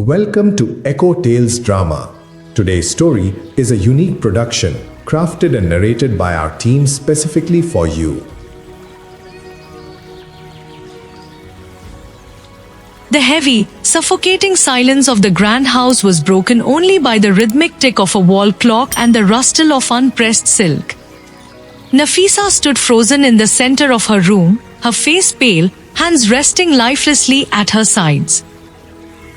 Welcome to Echo Tales Drama. Today's story is a unique production crafted and narrated by our team specifically for you. The heavy, suffocating silence of the grand house was broken only by the rhythmic tick of a wall clock and the rustle of unpressed silk. Nafisa stood frozen in the center of her room, her face pale, hands resting lifelessly at her sides.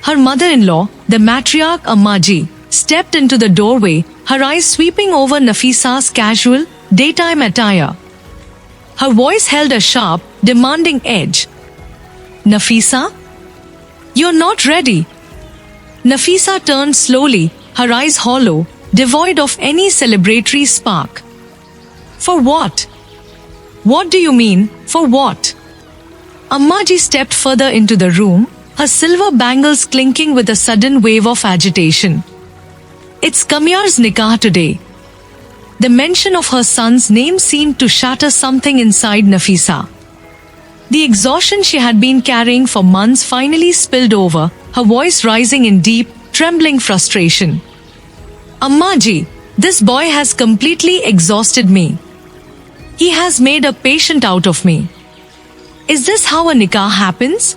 Her mother-in-law, the matriarch Ammaji, stepped into the doorway, her eyes sweeping over Nafisa's casual, daytime attire. Her voice held a sharp, demanding edge. "Nafisa? You're not ready." Nafisa turned slowly, her eyes hollow, devoid of any celebratory spark. "For what? What do you mean, for what?" Ammaji stepped further into the room, her silver bangles clinking with a sudden wave of agitation. "It's Kamyar's nikah today." The mention of her son's name seemed to shatter something inside Nafisa. The exhaustion she had been carrying for months finally spilled over, her voice rising in deep, trembling frustration. "Ammaji, this boy has completely exhausted me. He has made a patient out of me. Is this how a nikah happens?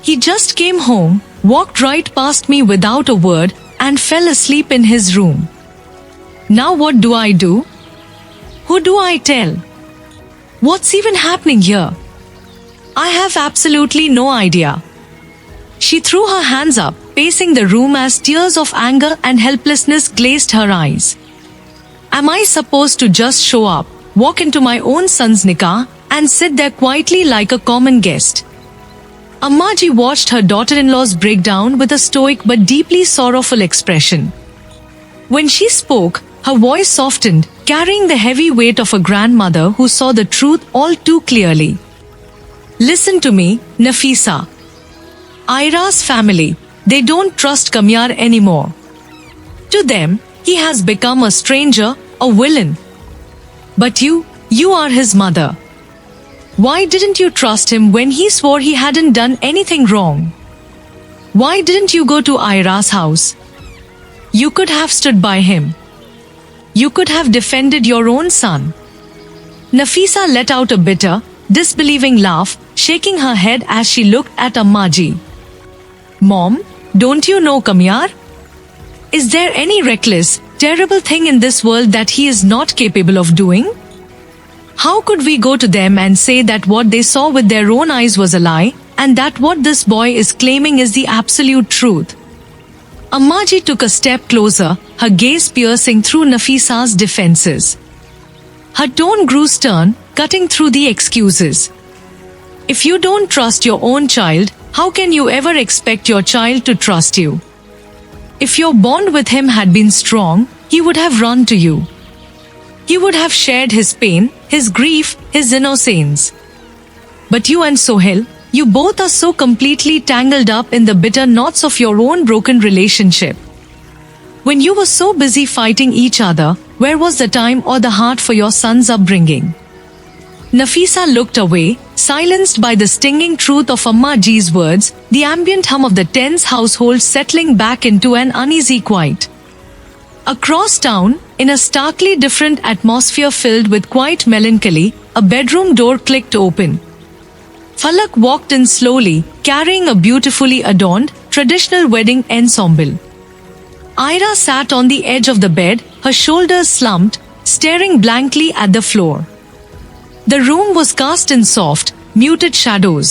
He just came home, walked right past me without a word, and fell asleep in his room. Now what do I do? Who do I tell? What's even happening here? I have absolutely no idea." She threw her hands up, pacing the room as tears of anger and helplessness glazed her eyes. "Am I supposed to just show up, walk into my own son's nikah, and sit there quietly like a common guest?" Ammaji watched her daughter-in-law's breakdown with a stoic but deeply sorrowful expression. When she spoke, her voice softened, carrying the heavy weight of a grandmother who saw the truth all too clearly. "Listen to me, Nafisa. Ira's family, they don't trust Kamyar anymore. To them, he has become a stranger, a villain. But you are his mother. Why didn't you trust him when he swore he hadn't done anything wrong? Why didn't you go to Ira's house? You could have stood by him. You could have defended your own son." Nafisa let out a bitter, disbelieving laugh, shaking her head as she looked at Ammaji. "Mom, don't you know Kamyar? Is there any reckless, terrible thing in this world that he is not capable of doing? How could we go to them and say that what they saw with their own eyes was a lie, and that what this boy is claiming is the absolute truth?" Ammaji took a step closer, her gaze piercing through Nafisa's defenses. Her tone grew stern, cutting through the excuses. "If you don't trust your own child, how can you ever expect your child to trust you? If your bond with him had been strong, he would have run to you. He would have shared his pain, his grief, his innocence. But you and Sohail, you both are so completely tangled up in the bitter knots of your own broken relationship. When you were so busy fighting each other, where was the time or the heart for your son's upbringing?" Nafisa looked away, silenced by the stinging truth of Ammaji's words, the ambient hum of the tense household settling back into an uneasy quiet. Across town, in a starkly different atmosphere filled with quiet melancholy, a bedroom door clicked open. Falak walked in slowly, carrying a beautifully adorned, traditional wedding ensemble. Ira sat on the edge of the bed, her shoulders slumped, staring blankly at the floor. The room was cast in soft, muted shadows.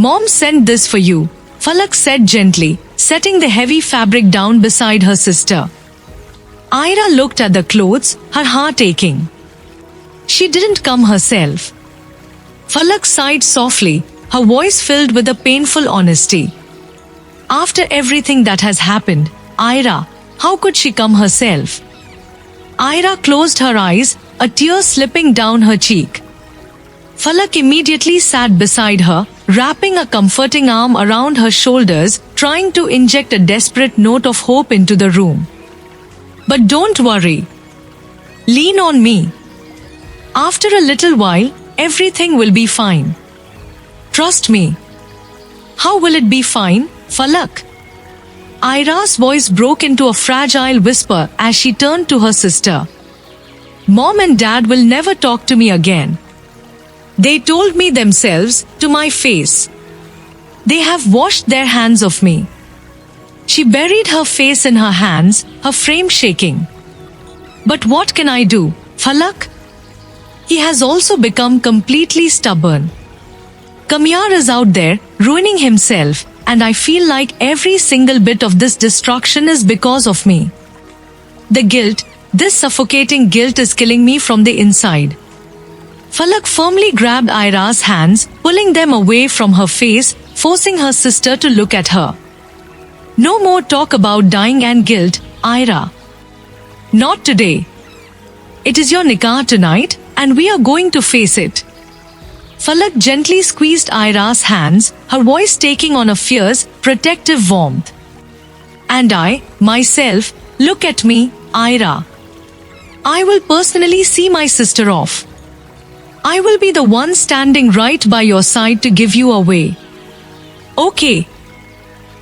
"Mom sent this for you," Falak said gently, setting the heavy fabric down beside her sister. Ira looked at the clothes, her heart aching. "She didn't come herself." Falak sighed softly, her voice filled with a painful honesty. "After everything that has happened, Ira, how could she come herself?" Ira closed her eyes, a tear slipping down her cheek. Falak immediately sat beside her, wrapping a comforting arm around her shoulders, trying to inject a desperate note of hope into the room. "But don't worry. Lean on me. After a little while, everything will be fine. Trust me." "How will it be fine, Falak?" Ira's voice broke into a fragile whisper as she turned to her sister. Mom and Dad will never talk to me again. They told me themselves, to my face. They have washed their hands of me. She buried her face in her hands, her frame shaking. But what can I do, Falak? He has also become completely stubborn. Kamyar is out there, ruining himself, and I feel like every single bit of this destruction is because of me. The guilt, this suffocating guilt is killing me from the inside. Falak firmly grabbed Ira's hands, pulling them away from her face, forcing her sister to look at her. No more talk about dying and guilt, Ira. Not today. It is your nikah tonight, and we are going to face it. Falak gently squeezed Ira's hands, her voice taking on a fierce, protective warmth. And I, myself, look at me, Ira. I will personally see my sister off. I will be the one standing right by your side to give you away. Okay.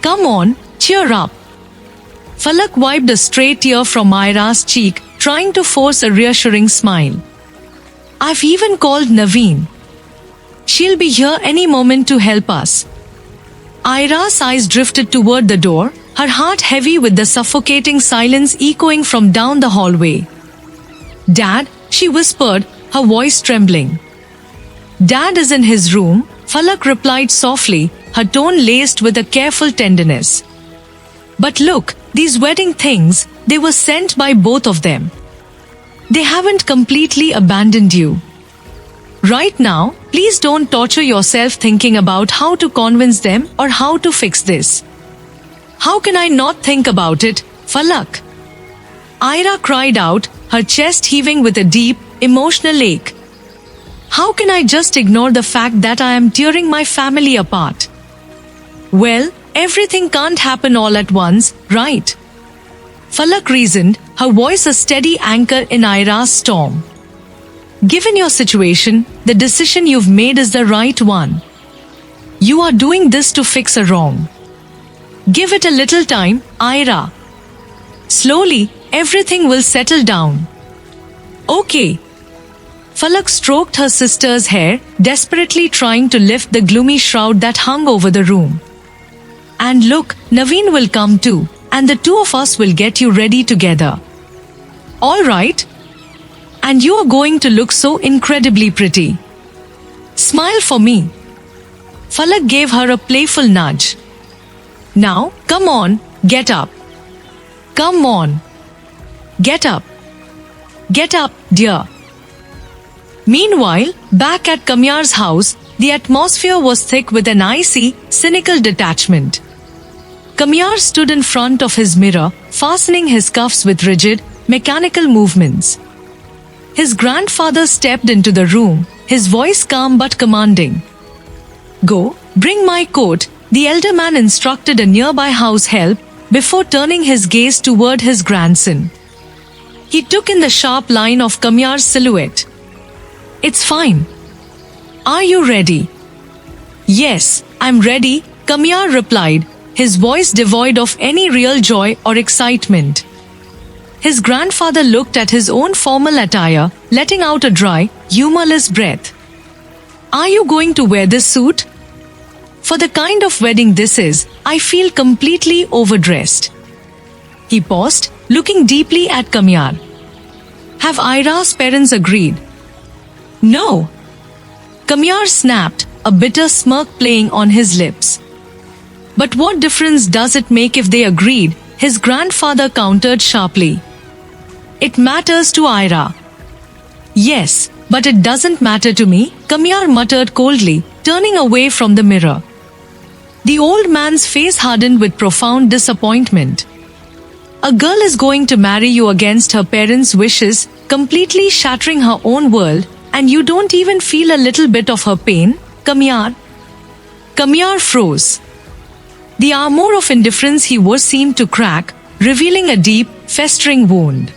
Come on, cheer up. Falak wiped a stray tear from Ira's cheek, trying to force a reassuring smile. I've even called Naveen. She'll be here any moment to help us. Ira's eyes drifted toward the door, her heart heavy with the suffocating silence echoing from down the hallway. Dad, she whispered, her voice trembling. Dad is in his room, Falak replied softly, her tone laced with a careful tenderness. But look, these wedding things, they were sent by both of them. They haven't completely abandoned you. Right now, please don't torture yourself thinking about how to convince them or how to fix this. How can I not think about it, Falak? Ira cried out, her chest heaving with a deep, emotional ache. How can I just ignore the fact that I am tearing my family apart? Well, everything can't happen all at once, right? Falak reasoned, her voice a steady anchor in Ira's storm. Given your situation, the decision you've made is the right one. You are doing this to fix a wrong. Give it a little time, Ira. Slowly, everything will settle down. Okay. Falak stroked her sister's hair, desperately trying to lift the gloomy shroud that hung over the room. And look, Naveen will come too, and the two of us will get you ready together. All right? And you are going to look so incredibly pretty. Smile for me. Falak gave her a playful nudge. Now, come on, get up. Come on. Get up. Get up, dear. Meanwhile, back at Kamyar's house, the atmosphere was thick with an icy, cynical detachment. Kamyar stood in front of his mirror, fastening his cuffs with rigid, mechanical movements. His grandfather stepped into the room, his voice calm but commanding. Go, bring my coat, the elder man instructed a nearby house help, before turning his gaze toward his grandson. He took in the sharp line of Kamyar's silhouette. It's fine. Are you ready? Yes, I'm ready, Kamyar replied, his voice devoid of any real joy or excitement. His grandfather looked at his own formal attire, letting out a dry, humorless breath. Are you going to wear this suit? For the kind of wedding this is, I feel completely overdressed. He paused, looking deeply at Kamyar. Have Ira's parents agreed? No. Kamyar snapped, a bitter smirk playing on his lips. But what difference does it make if they agreed? His grandfather countered sharply. It matters to Ira. Yes, but it doesn't matter to me, Kamyar muttered coldly, turning away from the mirror. The old man's face hardened with profound disappointment. A girl is going to marry you against her parents' wishes, completely shattering her own world, and you don't even feel a little bit of her pain, Kamyar? Kamyar froze. The armor of indifference he wore seemed to crack, revealing a deep, festering wound.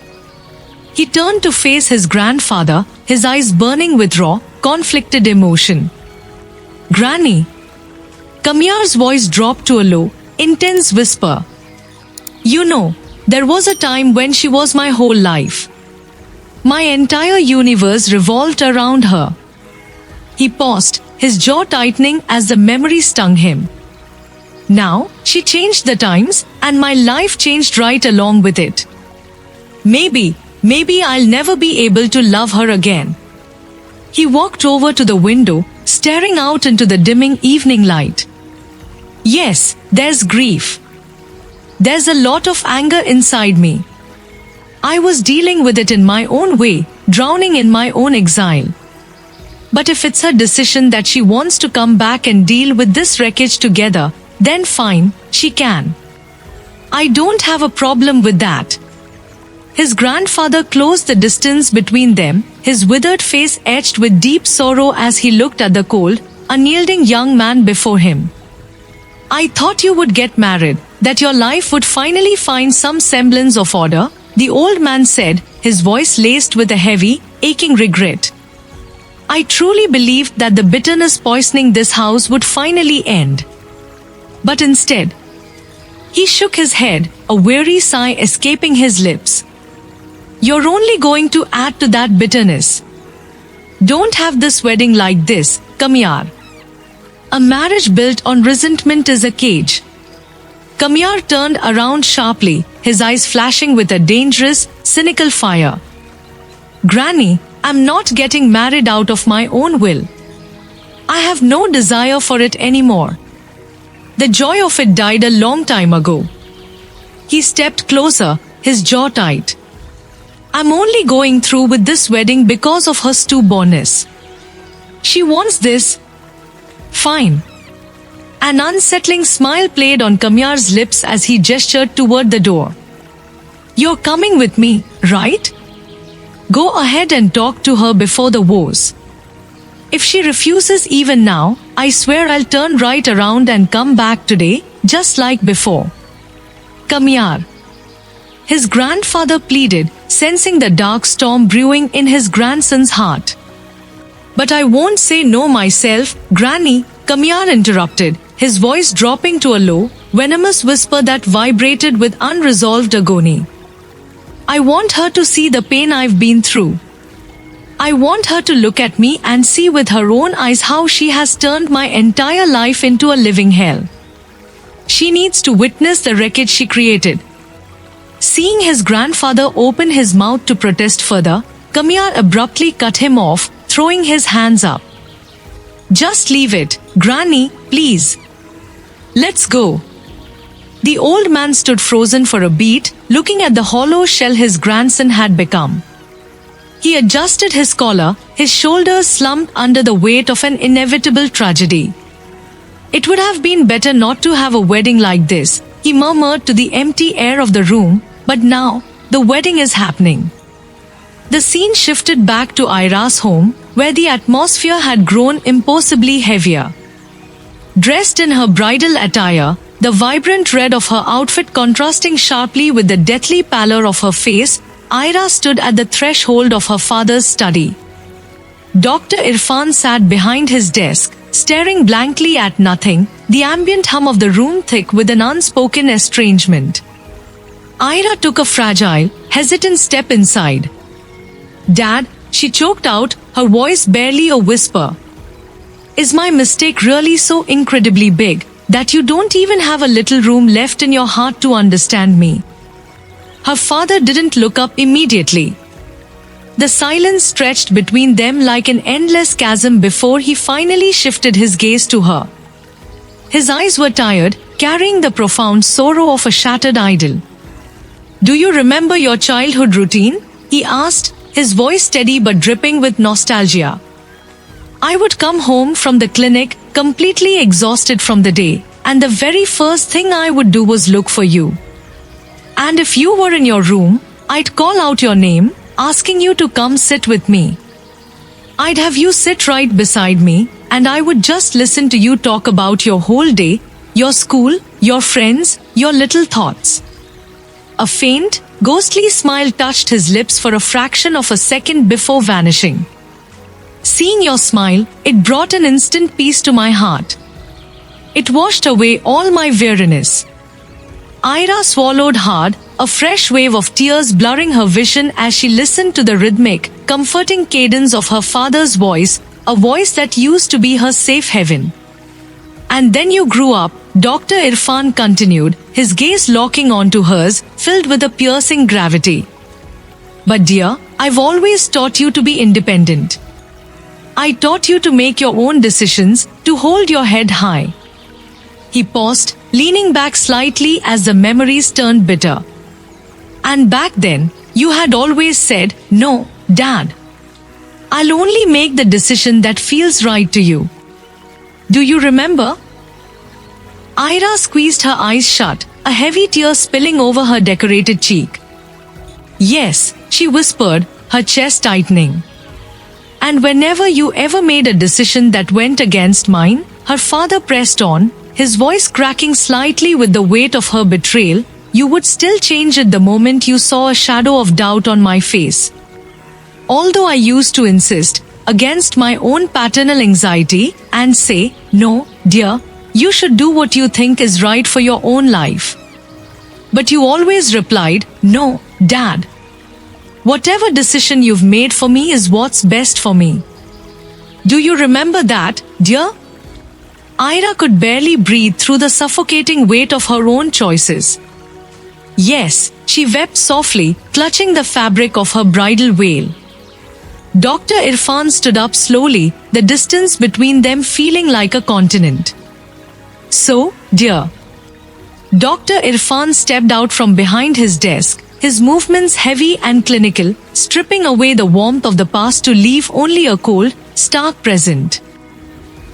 He turned to face his grandfather, his eyes burning with raw, conflicted emotion. Granny. Kamyar's voice dropped to a low, intense whisper. You know, there was a time when she was my whole life. My entire universe revolved around her. He paused, his jaw tightening as the memory stung him. Now, she changed the times, and my life changed right along with it. Maybe I'll never be able to love her again. He walked over to the window, staring out into the dimming evening light. Yes, there's grief. There's a lot of anger inside me. I was dealing with it in my own way, drowning in my own exile. But if it's her decision that she wants to come back and deal with this wreckage together, then fine, she can. I don't have a problem with that. His grandfather closed the distance between them, his withered face etched with deep sorrow as he looked at the cold, unyielding young man before him. I thought you would get married, that your life would finally find some semblance of order, the old man said, his voice laced with a heavy, aching regret. I truly believed that the bitterness poisoning this house would finally end. But instead, he shook his head, a weary sigh escaping his lips. You're only going to add to that bitterness. Don't have this wedding like this, Kamyar. A marriage built on resentment is a cage. Kamyar turned around sharply, his eyes flashing with a dangerous, cynical fire. Granny, I'm not getting married out of my own will. I have no desire for it anymore. The joy of it died a long time ago. He stepped closer, his jaw tight. I'm only going through with this wedding because of her stubbornness. She wants this. Fine. An unsettling smile played on Kamyar's lips as he gestured toward the door. You're coming with me, right? Go ahead and talk to her before the wars. If she refuses even now, I swear I'll turn right around and come back today, just like before. Kamyar. His grandfather pleaded, sensing the dark storm brewing in his grandson's heart. But I won't say no myself, Granny, Kamyar interrupted, his voice dropping to a low, venomous whisper that vibrated with unresolved agony. I want her to see the pain I've been through. I want her to look at me and see with her own eyes how she has turned my entire life into a living hell. She needs to witness the wreckage she created. Seeing his grandfather open his mouth to protest further, Kamyar abruptly cut him off, throwing his hands up. Just leave it, Granny, please. Let's go. The old man stood frozen for a beat, looking at the hollow shell his grandson had become. He adjusted his collar, his shoulders slumped under the weight of an inevitable tragedy. It would have been better not to have a wedding like this, he murmured to the empty air of the room, but now, the wedding is happening. The scene shifted back to Ira's home, where the atmosphere had grown impossibly heavier. Dressed in her bridal attire, the vibrant red of her outfit contrasting sharply with the deathly pallor of her face, Ira stood at the threshold of her father's study. Dr. Irfan sat behind his desk, staring blankly at nothing, the ambient hum of the room thick with an unspoken estrangement. Ira took a fragile, hesitant step inside. Dad, she choked out, her voice barely a whisper. Is my mistake really so incredibly big that you don't even have a little room left in your heart to understand me? Her father didn't look up immediately. The silence stretched between them like an endless chasm before he finally shifted his gaze to her. His eyes were tired, carrying the profound sorrow of a shattered idol. Do you remember your childhood routine? He asked, his voice steady but dripping with nostalgia. I would come home from the clinic, completely exhausted from the day, and the very first thing I would do was look for you. And if you were in your room, I'd call out your name, asking you to come sit with me. I'd have you sit right beside me, and I would just listen to you talk about your whole day, your school, your friends, your little thoughts. A faint, ghostly smile touched his lips for a fraction of a second before vanishing. Seeing your smile, it brought an instant peace to my heart. It washed away all my weariness. Ira swallowed hard, a fresh wave of tears blurring her vision as she listened to the rhythmic, comforting cadence of her father's voice, a voice that used to be her safe haven. And then you grew up, Dr. Irfan continued, his gaze locking onto hers, filled with a piercing gravity. But dear, I've always taught you to be independent. I taught you to make your own decisions, to hold your head high. He paused, leaning back slightly as the memories turned bitter. And back then, you had always said, "No, Dad. I'll only make the decision that feels right to you." Do you remember? Ira squeezed her eyes shut, a heavy tear spilling over her decorated cheek. Yes, she whispered, her chest tightening. And whenever you ever made a decision that went against mine, her father pressed on, his voice cracking slightly with the weight of her betrayal, you would still change it the moment you saw a shadow of doubt on my face. Although I used to insist, against my own paternal anxiety, and say, "No, dear, you should do what you think is right for your own life." But you always replied, "No, Dad. Whatever decision you've made for me is what's best for me." Do you remember that, dear? Ira could barely breathe through the suffocating weight of her own choices. Yes, she wept softly, clutching the fabric of her bridal veil. Dr. Irfan stood up slowly, the distance between them feeling like a continent. "So, dear." Dr. Irfan stepped out from behind his desk, his movements heavy and clinical, stripping away the warmth of the past to leave only a cold, stark present.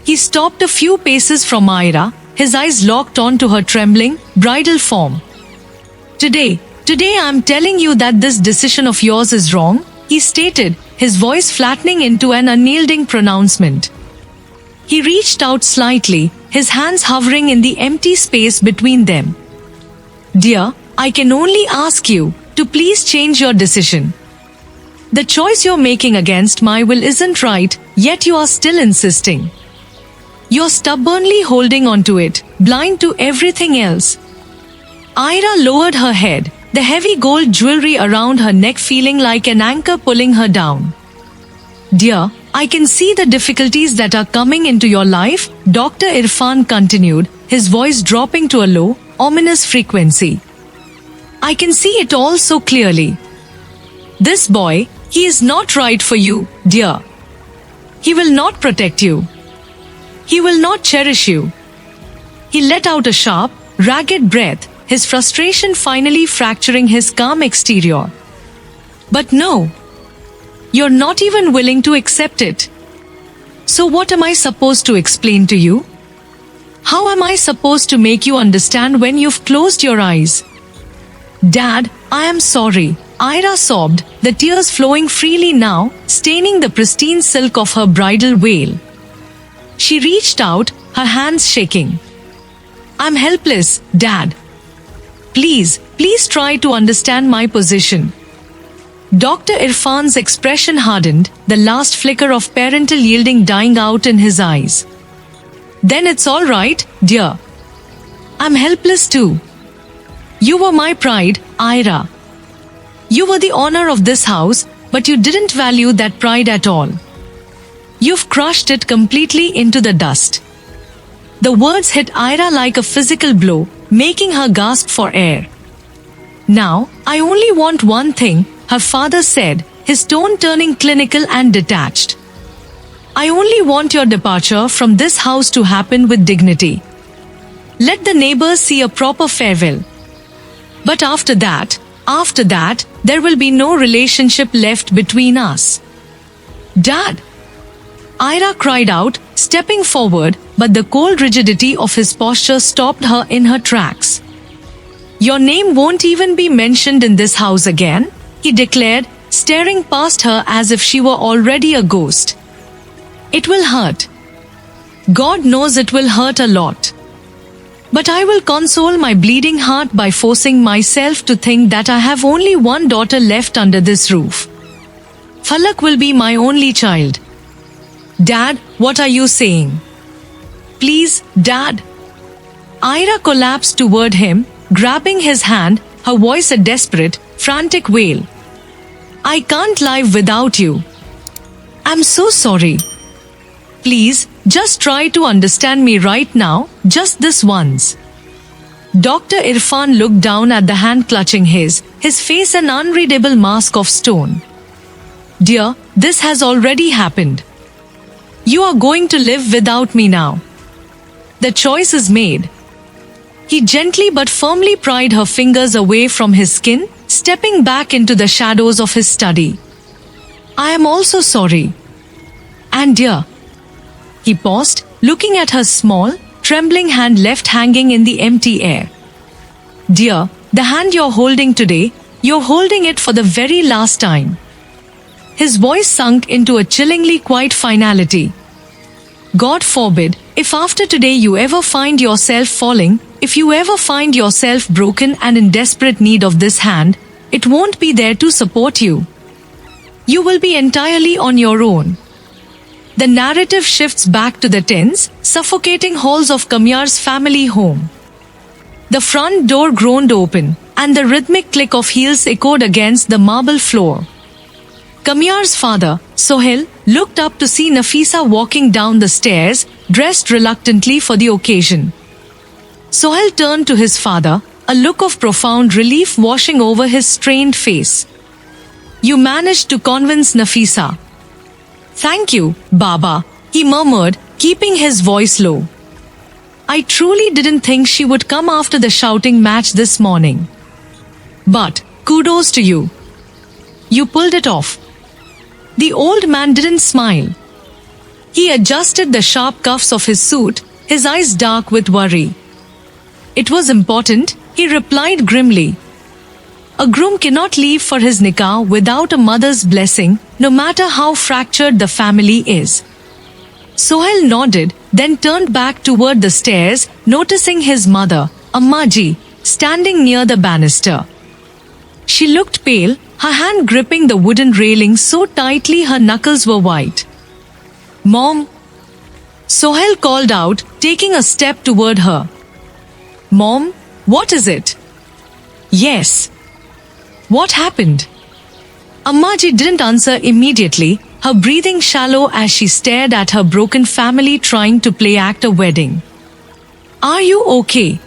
He stopped a few paces from Ira, his eyes locked onto her trembling, bridal form. Today I'm telling you that this decision of yours is wrong," he stated, his voice flattening into an unyielding pronouncement. He reached out slightly, his hands hovering in the empty space between them. "Dear, I can only ask you to please change your decision. The choice you're making against my will isn't right, yet you are still insisting. You're stubbornly holding onto it, blind to everything else." Ira lowered her head, the heavy gold jewelry around her neck feeling like an anchor pulling her down. "Dear, I can see the difficulties that are coming into your life," Dr. Irfan continued, his voice dropping to a low, ominous frequency. "I can see it all so clearly. This boy, he is not right for you, dear. He will not protect you. He will not cherish you." He let out a sharp, ragged breath, his frustration finally fracturing his calm exterior. "But no. You're not even willing to accept it. So what am I supposed to explain to you? How am I supposed to make you understand when you've closed your eyes?" "Dad, I am sorry," Ira sobbed, the tears flowing freely now, staining the pristine silk of her bridal veil. She reached out, her hands shaking. "I'm helpless, Dad. Please try to understand my position." Dr. Irfan's expression hardened, the last flicker of parental yielding dying out in his eyes. "Then it's all right, dear. I'm helpless too. You were my pride, Ira. You were the honor of this house, but you didn't value that pride at all. You've crushed it completely into the dust." The words hit Ira like a physical blow, making her gasp for air. "Now, I only want one thing," her father said, his tone turning clinical and detached. "I only want your departure from this house to happen with dignity. Let the neighbors see a proper farewell. But after that, there will be no relationship left between us." "Dad!" Ira cried out, stepping forward, but the cold rigidity of his posture stopped her in her tracks. "Your name won't even be mentioned in this house again," he declared, staring past her as if she were already a ghost. "It will hurt. God knows it will hurt a lot. But I will console my bleeding heart by forcing myself to think that I have only one daughter left under this roof. Falak will be my only child." "Dad, what are you saying? Please, Dad." Ira collapsed toward him, grabbing his hand, her voice a desperate, frantic wail. I can't live without you. I'm so sorry. Please, just try to understand me right now, just this once. Dr. Irfan looked down at the hand clutching his face an unreadable mask of stone. Dear, this has already happened. You are going to live without me now. The choice is made. He gently but firmly pried her fingers away from his skin, stepping back into the shadows of his study. I am also sorry. And dear. He paused, looking at her small, trembling hand left hanging in the empty air. Dear, the hand you're holding today, you're holding it for the very last time. His voice sunk into a chillingly quiet finality. God forbid, if after today you ever find yourself falling, if you ever find yourself broken and in desperate need of this hand, it won't be there to support you. You will be entirely on your own. The narrative shifts back to the tense, suffocating halls of Kamyar's family home. The front door groaned open, and the rhythmic click of heels echoed against the marble floor. Kamyar's father, Sohail, looked up to see Nafisa walking down the stairs, dressed reluctantly for the occasion. Sohail turned to his father, a look of profound relief washing over his strained face. You managed to convince Nafisa. Thank you, Baba, he murmured, keeping his voice low. I truly didn't think she would come after the shouting match this morning. But, kudos to you. You pulled it off. The old man didn't smile. He adjusted the sharp cuffs of his suit, his eyes dark with worry. It was important, he replied grimly. A groom cannot leave for his nikah without a mother's blessing, no matter how fractured the family is. Sohail nodded, then turned back toward the stairs, noticing his mother, Ammaji, standing near the banister. She looked pale, her hand gripping the wooden railing so tightly her knuckles were white. Mom! Sohail called out, taking a step toward her. Mom, what is it? Yes. What happened? Ammaji didn't answer immediately, her breathing shallow as she stared at her broken family trying to play act a wedding. Are you okay?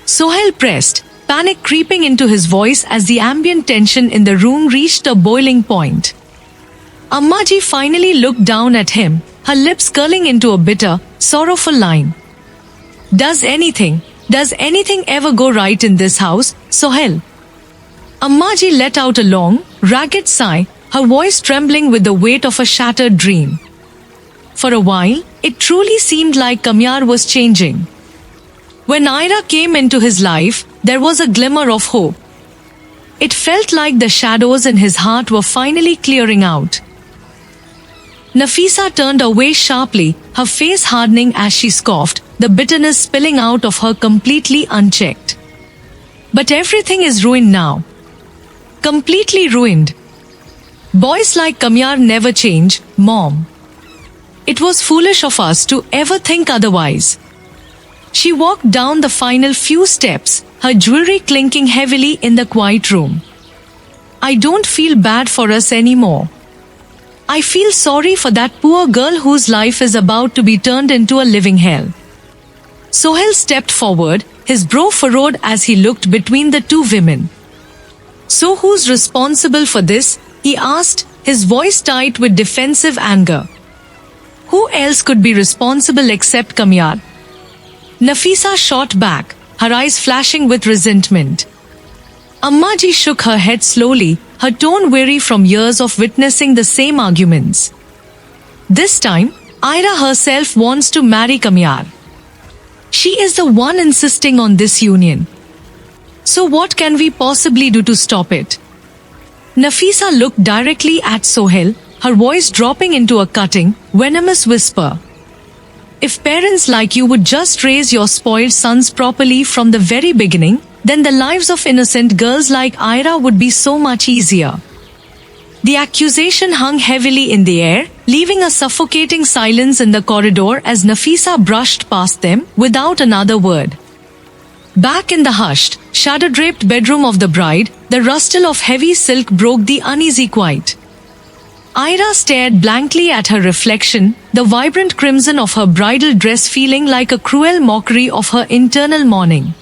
Sohail pressed, panic creeping into his voice as the ambient tension in the room reached a boiling point. Ammaji finally looked down at him, her lips curling into a bitter, sorrowful line. Does anything ever go right in this house, Sohail? Ammaji let out a long, ragged sigh, her voice trembling with the weight of a shattered dream. For a while, it truly seemed like Kamyar was changing. When ARY came into his life, there was a glimmer of hope. It felt like the shadows in his heart were finally clearing out. Nafisa turned away sharply, her face hardening as she scoffed, the bitterness spilling out of her completely unchecked. But everything is ruined now. Completely ruined. Boys like Kamyar never change, Mom. It was foolish of us to ever think otherwise. She walked down the final few steps, her jewelry clinking heavily in the quiet room. I don't feel bad for us anymore. I feel sorry for that poor girl whose life is about to be turned into a living hell. Sohail stepped forward, his brow furrowed as he looked between the two women. So who's responsible for this? He asked, his voice tight with defensive anger. Who else could be responsible except Kamyar? Nafisa shot back, her eyes flashing with resentment. Ammaji shook her head slowly, her tone weary from years of witnessing the same arguments. This time, ARY herself wants to marry Kamyar. She is the one insisting on this union. So what can we possibly do to stop it? Nafisa looked directly at Sohail, her voice dropping into a cutting, venomous whisper. If parents like you would just raise your spoiled sons properly from the very beginning, then the lives of innocent girls like ARY would be so much easier. The accusation hung heavily in the air, leaving a suffocating silence in the corridor as Nafisa brushed past them without another word. Back in the hushed, shadow-draped bedroom of the bride, the rustle of heavy silk broke the uneasy quiet. Ira stared blankly at her reflection, the vibrant crimson of her bridal dress feeling like a cruel mockery of her internal mourning.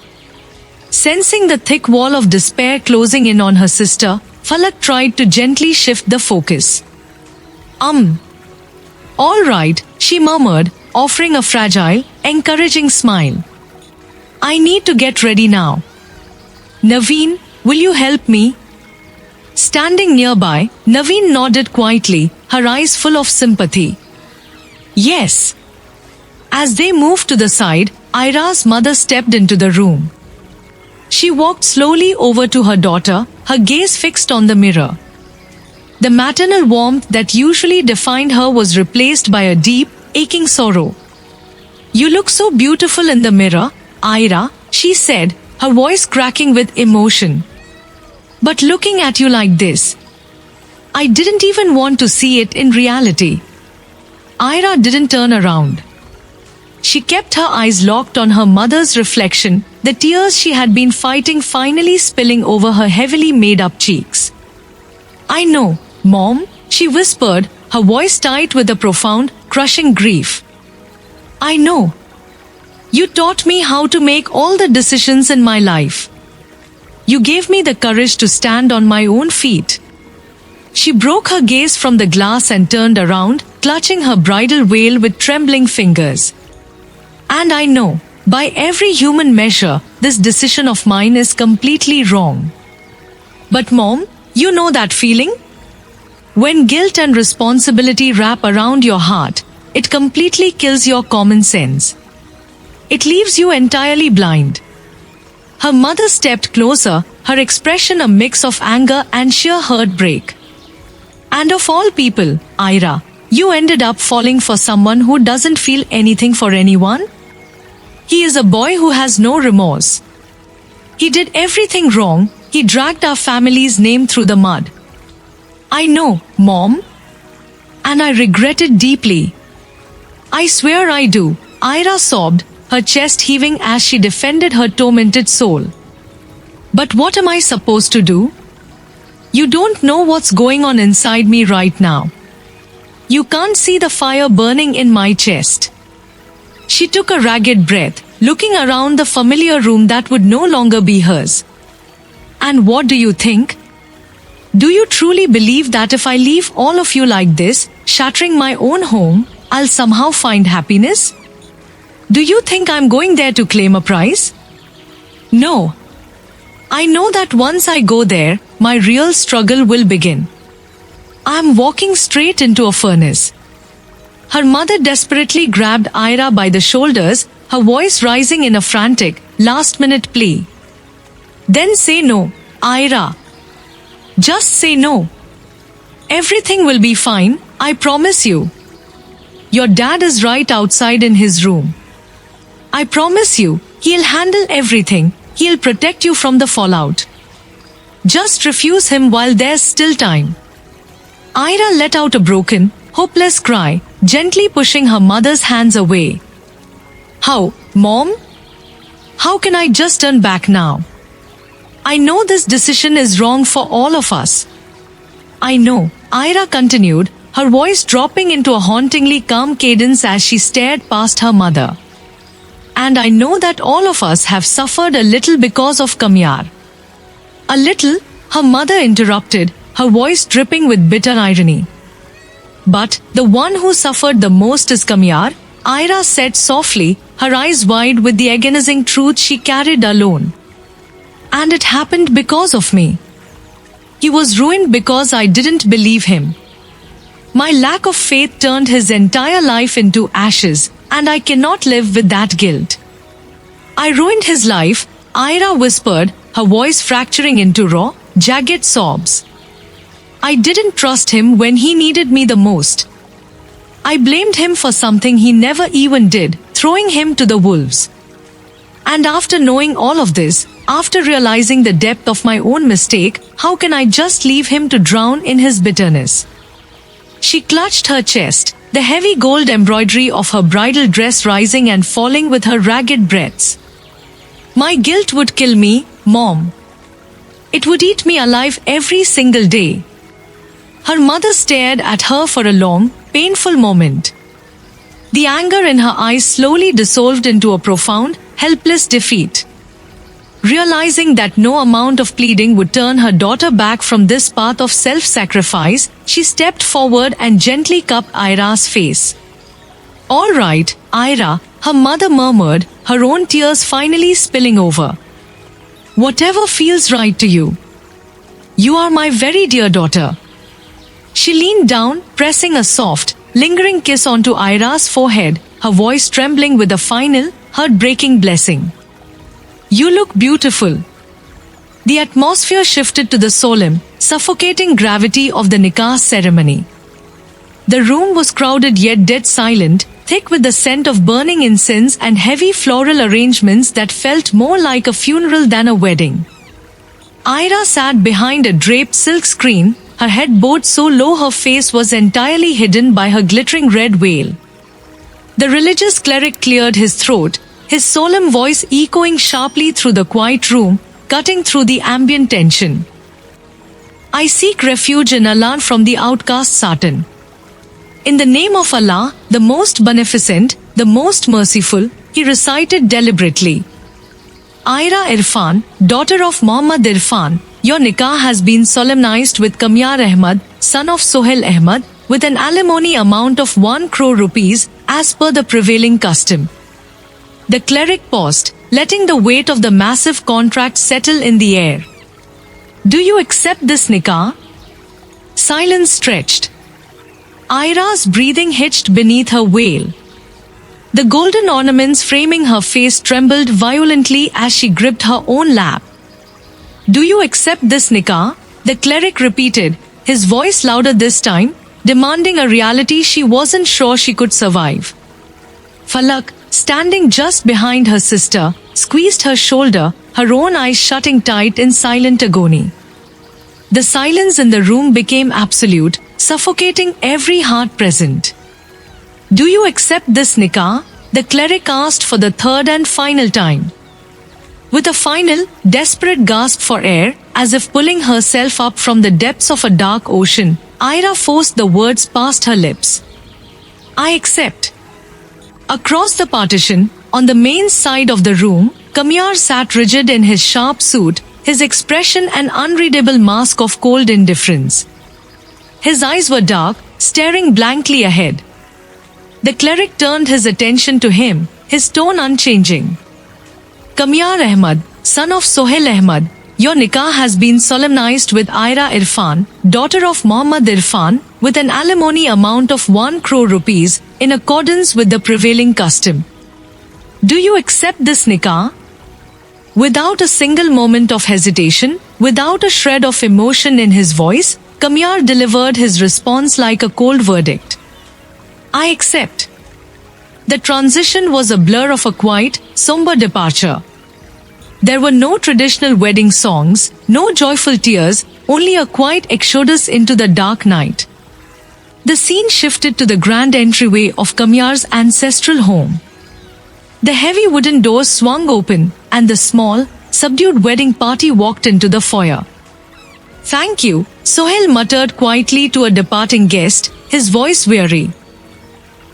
Sensing the thick wall of despair closing in on her sister, Falak tried to gently shift the focus. All right, she murmured, offering a fragile, encouraging smile. I need to get ready now. Naveen, will you help me? Standing nearby, Naveen nodded quietly, her eyes full of sympathy. Yes. As they moved to the side, Ira's mother stepped into the room. She walked slowly over to her daughter, her gaze fixed on the mirror. The maternal warmth that usually defined her was replaced by a deep, aching sorrow. You look so beautiful in the mirror, Ira, she said, her voice cracking with emotion. But looking at you like this, I didn't even want to see it in reality. Ira didn't turn around. She kept her eyes locked on her mother's reflection, the tears she had been fighting finally spilling over her heavily made-up cheeks. I know, Mom, she whispered, her voice tight with a profound, crushing grief. I know. You taught me how to make all the decisions in my life. You gave me the courage to stand on my own feet. She broke her gaze from the glass and turned around, clutching her bridal veil with trembling fingers. And I know, by every human measure, this decision of mine is completely wrong. But Mom, you know that feeling? When guilt and responsibility wrap around your heart, it completely kills your common sense. It leaves you entirely blind. Her mother stepped closer, her expression a mix of anger and sheer heartbreak. And of all people, Ira, you ended up falling for someone who doesn't feel anything for anyone? He is a boy who has no remorse. He did everything wrong, he dragged our family's name through the mud. I know, Mom. And I regret it deeply. I swear I do, Ira sobbed, her chest heaving as she defended her tormented soul. But what am I supposed to do? You don't know what's going on inside me right now. You can't see the fire burning in my chest. She took a ragged breath, looking around the familiar room that would no longer be hers. And what do you think? Do you truly believe that if I leave all of you like this, shattering my own home, I'll somehow find happiness? Do you think I'm going there to claim a prize? No. I know that once I go there, my real struggle will begin. I'm walking straight into a furnace. Her mother desperately grabbed Ira by the shoulders, her voice rising in a frantic, last-minute plea. Then say no, Ira. Just say no. Everything will be fine, I promise you. Your dad is right outside in his room. I promise you, he'll handle everything, he'll protect you from the fallout. Just refuse him while there's still time. Ira let out a broken, hopeless cry, gently pushing her mother's hands away. How, Mom? How can I just turn back now? I know this decision is wrong for all of us. I know, Ira continued, her voice dropping into a hauntingly calm cadence as she stared past her mother. And I know that all of us have suffered a little because of Kamyar. A little, her mother interrupted, her voice dripping with bitter irony. But the one who suffered the most is Kamyar, Ira said softly, her eyes wide with the agonizing truth she carried alone. And it happened because of me. He was ruined because I didn't believe him. My lack of faith turned his entire life into ashes, and I cannot live with that guilt. I ruined his life, Ira whispered, her voice fracturing into raw, jagged sobs. I didn't trust him when he needed me the most. I blamed him for something he never even did, throwing him to the wolves. And after knowing all of this, after realizing the depth of my own mistake, how can I just leave him to drown in his bitterness? She clutched her chest, the heavy gold embroidery of her bridal dress rising and falling with her ragged breaths. My guilt would kill me, Mom. It would eat me alive every single day. Her mother stared at her for a long, painful moment. The anger in her eyes slowly dissolved into a profound, helpless defeat. Realizing that no amount of pleading would turn her daughter back from this path of self-sacrifice, she stepped forward and gently cupped Ira's face. "All right, Ira," her mother murmured, her own tears finally spilling over. "Whatever feels right to you. You are my very dear daughter." She leaned down, pressing a soft, lingering kiss onto Ira's forehead, her voice trembling with a final, heartbreaking blessing. "You look beautiful." The atmosphere shifted to the solemn, suffocating gravity of the nikah ceremony. The room was crowded yet dead silent, thick with the scent of burning incense and heavy floral arrangements that felt more like a funeral than a wedding. Ira sat behind a draped silk screen, her head bowed so low her face was entirely hidden by her glittering red veil. The religious cleric cleared his throat, his solemn voice echoing sharply through the quiet room, cutting through the ambient tension. "I seek refuge in Allah from the outcast Satan. In the name of Allah, the most beneficent, the most merciful," he recited deliberately. "Ira Irfan, daughter of Muhammad Irfan, your nikah has been solemnized with Kamyar Ahmad, son of Sohail Ahmad, with an alimony amount of 1 crore rupees, as per the prevailing custom." The cleric paused, letting the weight of the massive contract settle in the air. "Do you accept this nikah?" Silence stretched. Ira's breathing hitched beneath her veil. The golden ornaments framing her face trembled violently as she gripped her own lap. "Do you accept this nikah?" the cleric repeated, his voice louder this time, demanding a reality she wasn't sure she could survive. Falak, standing just behind her sister, squeezed her shoulder, her own eyes shutting tight in silent agony. The silence in the room became absolute, suffocating every heart present. "Do you accept this nikah?" the cleric asked for the third and final time. With a final, desperate gasp for air, as if pulling herself up from the depths of a dark ocean, Ira forced the words past her lips. "I accept." Across the partition, on the main side of the room, Kamyar sat rigid in his sharp suit, his expression an unreadable mask of cold indifference. His eyes were dark, staring blankly ahead. The cleric turned his attention to him, his tone unchanging. "Kamyar Ahmad, son of Sohail Ahmad, your nikah has been solemnized with Ira Irfan, daughter of Muhammad Irfan, with an alimony amount of 1 crore rupees, in accordance with the prevailing custom. Do you accept this nikah?" Without a single moment of hesitation, without a shred of emotion in his voice, Kamyar delivered his response like a cold verdict. "I accept." The transition was a blur of a quiet, somber departure. There were no traditional wedding songs, no joyful tears, only a quiet exodus into the dark night. The scene shifted to the grand entryway of Kamyar's ancestral home. The heavy wooden doors swung open, and the small, subdued wedding party walked into the foyer. "Thank you," Sohail muttered quietly to a departing guest, his voice weary.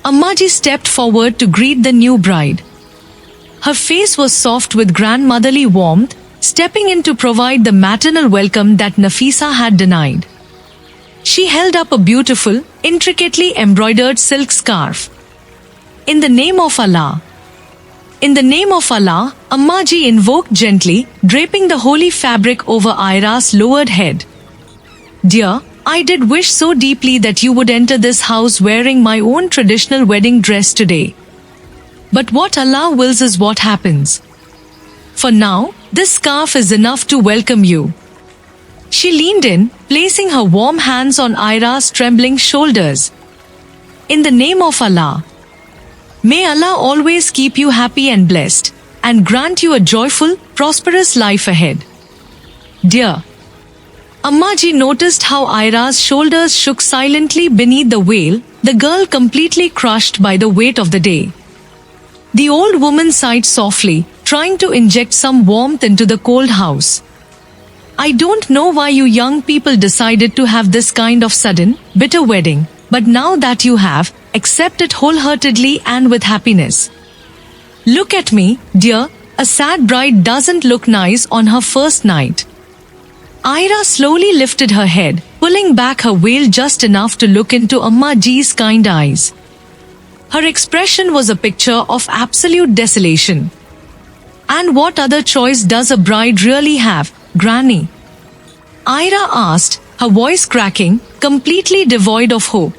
Ammaji stepped forward to greet the new bride. Her face was soft with grandmotherly warmth, stepping in to provide the maternal welcome that Nafisa had denied. She held up a beautiful, intricately embroidered silk scarf. "In the name of Allah." "In the name of Allah," Ammaji invoked gently, draping the holy fabric over Ira's lowered head. "Dear, I did wish so deeply that you would enter this house wearing my own traditional wedding dress today. But what Allah wills is what happens. For now, this scarf is enough to welcome you." She leaned in, placing her warm hands on Ira's trembling shoulders. "In the name of Allah. May Allah always keep you happy and blessed, and grant you a joyful, prosperous life ahead. Dear." Ammaji noticed how Ira's shoulders shook silently beneath the veil, the girl completely crushed by the weight of the day. The old woman sighed softly, trying to inject some warmth into the cold house. I don't know why you young people decided to have this kind of sudden, bitter wedding, but now that you have, accept it wholeheartedly and with happiness. Look at me, dear, a sad bride doesn't look nice on her first night. Ira slowly lifted her head, pulling back her veil just enough to look into Amma Ji's kind eyes. Her expression was a picture of absolute desolation. And what other choice does a bride really have, Granny? Ira asked, her voice cracking, completely devoid of hope.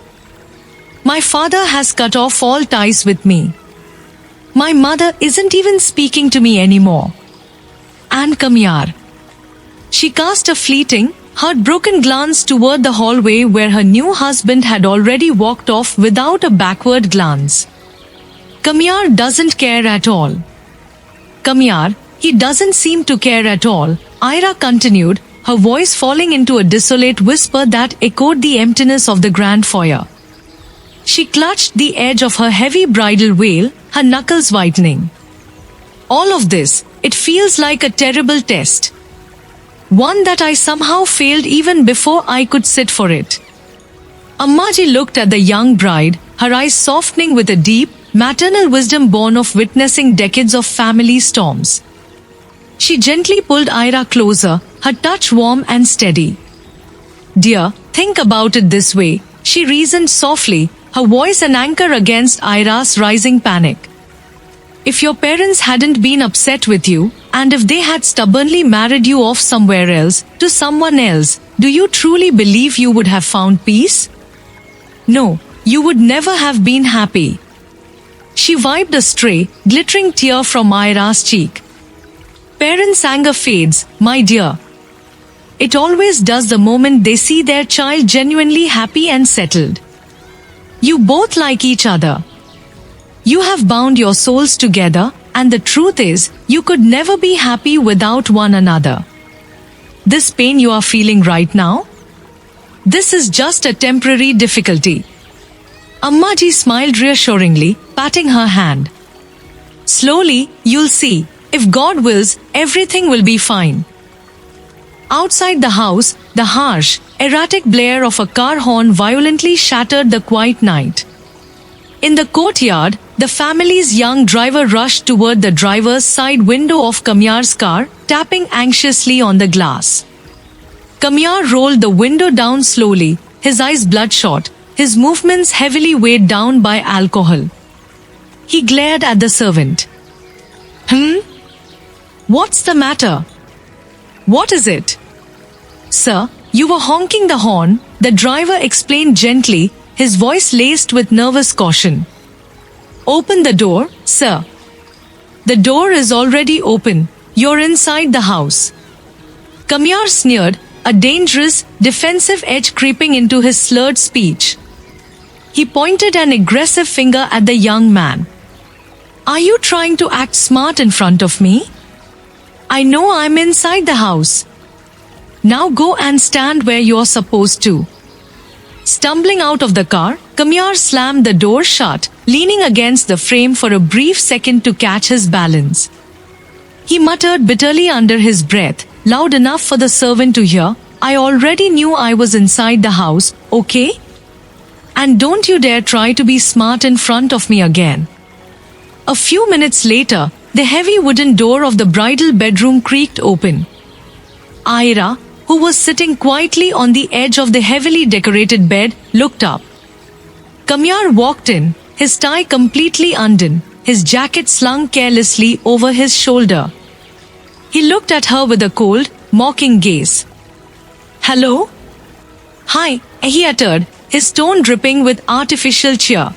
My father has cut off all ties with me. My mother isn't even speaking to me anymore. And Kamyar. She cast a fleeting, heartbroken glance toward the hallway where her new husband had already walked off without a backward glance. Kamyar doesn't care at all. Kamyar, he doesn't seem to care at all, Ira continued, her voice falling into a desolate whisper that echoed the emptiness of the grand foyer. She clutched the edge of her heavy bridal veil, her knuckles whitening. All of this, it feels like a terrible test. One that I somehow failed even before I could sit for it. Ammaji looked at the young bride, her eyes softening with a deep, maternal wisdom born of witnessing decades of family storms. She gently pulled Ira closer, her touch warm and steady. Dear, think about it this way, she reasoned softly, her voice an anchor against Ira's rising panic. If your parents hadn't been upset with you, and if they had stubbornly married you off somewhere else, to someone else, do you truly believe you would have found peace? No, you would never have been happy. She wiped a stray, glittering tear from Ira's cheek. Parents' anger fades, my dear. It always does the moment they see their child genuinely happy and settled. You both like each other. You have bound your souls together, and the truth is, you could never be happy without one another. This pain you are feeling right now? This is just a temporary difficulty. Ammaji smiled reassuringly, patting her hand. Slowly, you'll see, if God wills, everything will be fine. Outside the house, the harsh, erratic blare of a car horn violently shattered the quiet night. In the courtyard, the family's young driver rushed toward the driver's side window of Kamyar's car, tapping anxiously on the glass. Kamyar rolled the window down slowly, his eyes bloodshot, his movements heavily weighed down by alcohol. He glared at the servant. What's the matter? What is it? Sir, you were honking the horn, the driver explained gently, his voice laced with nervous caution. Open the door, sir. The door is already open, you're inside the house. Kamyar sneered, a dangerous, defensive edge creeping into his slurred speech. He pointed an aggressive finger at the young man. Are you trying to act smart in front of me? I know I'm inside the house. Now go and stand where you're supposed to. Stumbling out of the car, Kamyar slammed the door shut, leaning against the frame for a brief second to catch his balance. He muttered bitterly under his breath, loud enough for the servant to hear, I already knew I was inside the house, okay? And don't you dare try to be smart in front of me again. A few minutes later, the heavy wooden door of the bridal bedroom creaked open. Ira, who was sitting quietly on the edge of the heavily decorated bed, looked up. Kamyar walked in, his tie completely undone, his jacket slung carelessly over his shoulder. He looked at her with a cold, mocking gaze. Hello? Hi, he uttered, his tone dripping with artificial cheer.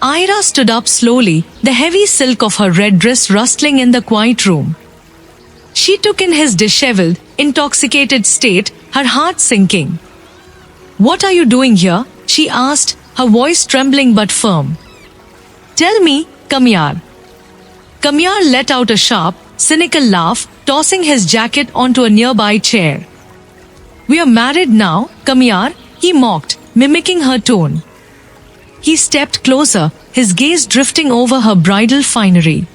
Ira stood up slowly, the heavy silk of her red dress rustling in the quiet room. She took in his disheveled, intoxicated state, her heart sinking. What are you doing here? She asked, her voice trembling but firm. Tell me, Kamyar. Kamyar let out a sharp, cynical laugh, tossing his jacket onto a nearby chair. We are married now, Kamyar, he mocked, mimicking her tone. He stepped closer, his gaze drifting over her bridal finery.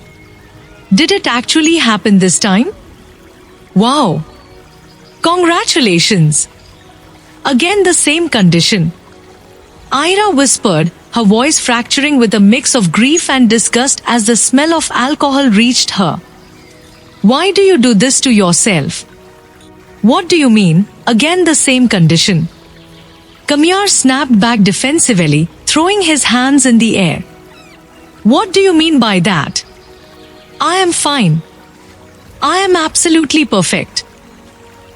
Did it actually happen this time? Wow! Congratulations! Again the same condition. Ira whispered, her voice fracturing with a mix of grief and disgust as the smell of alcohol reached her. Why do you do this to yourself? What do you mean, again the same condition? Kamyar snapped back defensively, throwing his hands in the air. What do you mean by that? I am fine. I am absolutely perfect.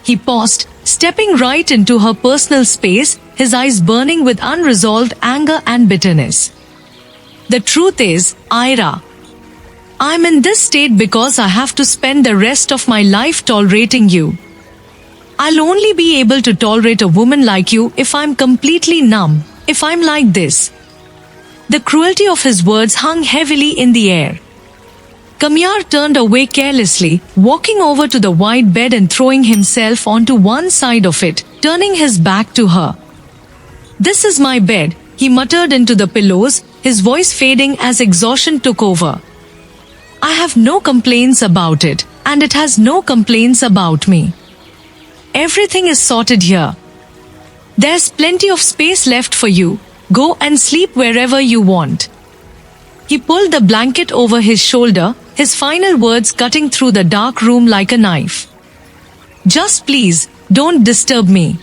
He paused, stepping right into her personal space, his eyes burning with unresolved anger and bitterness. The truth is, Ira, I'm in this state because I have to spend the rest of my life tolerating you. I'll only be able to tolerate a woman like you if I'm completely numb, if I'm like this. The cruelty of his words hung heavily in the air. Kamyar turned away carelessly, walking over to the wide bed and throwing himself onto one side of it, turning his back to her. This is my bed, he muttered into the pillows, his voice fading as exhaustion took over. I have no complaints about it, and it has no complaints about me. Everything is sorted here. There's plenty of space left for you. Go and sleep wherever you want. He pulled the blanket over his shoulder, his final words cutting through the dark room like a knife. Just please, don't disturb me.